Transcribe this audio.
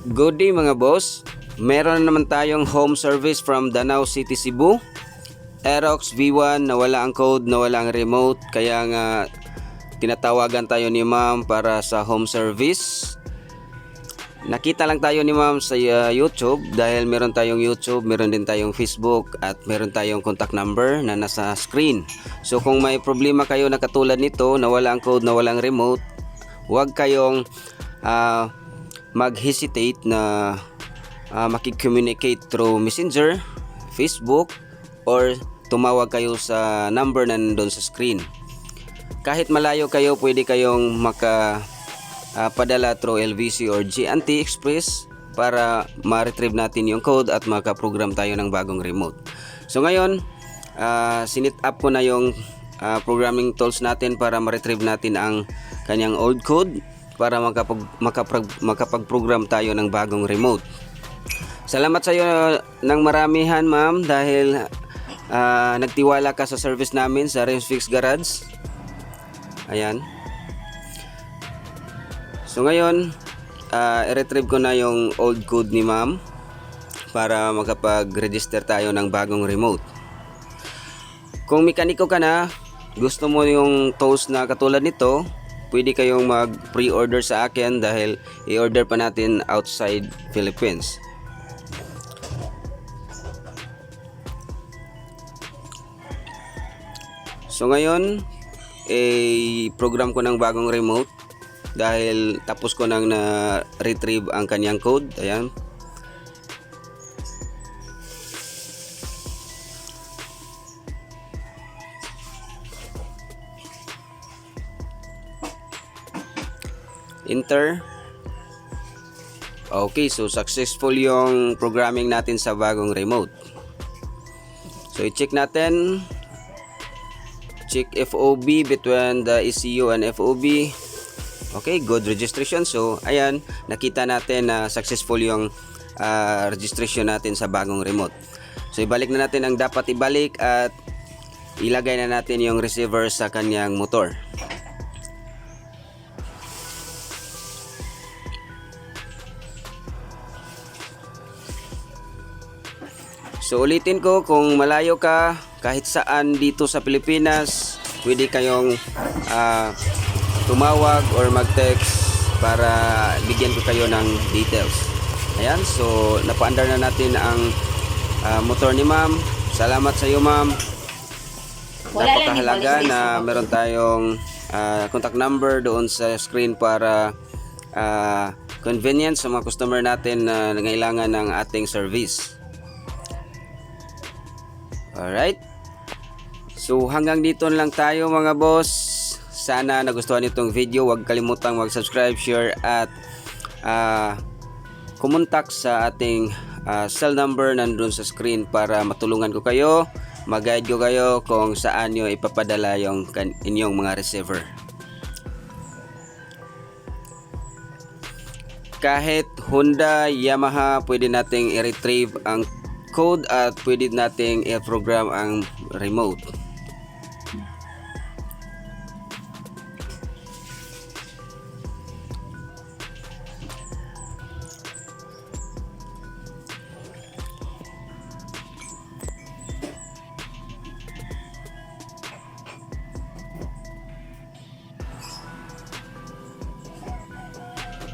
Good day mga boss. Meron na naman tayong home service from Danau City, Cebu. Aerox V1, nawala ang code, nawala ang remote. Kaya nga tinatawagan tayo ni ma'am para sa home service. Nakita lang tayo ni ma'am sa YouTube dahil meron tayong YouTube, meron din tayong Facebook at meron tayong contact number na nasa screen. So kung may problema kayo na katulad nito, nawala ang code, nawala ang remote, huwag kayong mag-hesitate na makikommunicate through Messenger, Facebook, or tumawag kayo sa number na nandun sa screen. Kahit malayo kayo, pwede kayong padala through LVC or G&T Express para ma-retrieve natin yung code at makaprogram tayo ng bagong remote. So ngayon, sinit up ko na yung programming tools natin para ma-retrieve natin ang kanyang old code para makapag-program tayo ng bagong remote. Salamat sa iyo ng maramihan ma'am dahil nagtiwala ka sa service namin sa Remsfix Garage. Ayan. So ngayon, i-retrieve ko na yung old code ni ma'am para makapag-register tayo ng bagong remote. Kung mekaniko ka na, gusto mo yung tools na katulad nito, pwede kayong mag-pre-order sa akin dahil i-order pa natin outside Philippines. So ngayon, program ko ng bagong remote dahil tapos ko nang na-retrieve ang kanyang code. Ayan. Enter. Okay, so successful yung programming natin sa bagong remote. So i-check natin. Check FOB between the ECU and FOB. Okay, good registration. So ayan, nakita natin na successful yung registration natin sa bagong remote. So ibalik na natin ang dapat ibalik at ilagay na natin yung receiver sa kanyang motor. So ulitin ko, kung malayo ka kahit saan dito sa Pilipinas, pwede kayong tumawag or mag-text para bigyan ko kayo ng details. Ayan, so napaandar na natin ang motor ni ma'am. Salamat sa iyo ma'am. Napakahalaga na meron tayong contact number doon sa screen para convenience sa mga customer natin na nangailangan ng ating service. Alright. So hanggang dito lang tayo mga boss. Sana nagustuhan itong video. Huwag kalimutang mag-subscribe, share at kumontak sa ating cell number nandun sa screen para matulungan ko kayo, mag-guide ko kayo kung saan nyo ipapadala yung inyong mga receiver. Kahit Honda, Yamaha, pwede nating i-retrieve ang code at pwede nating i-program ang remote.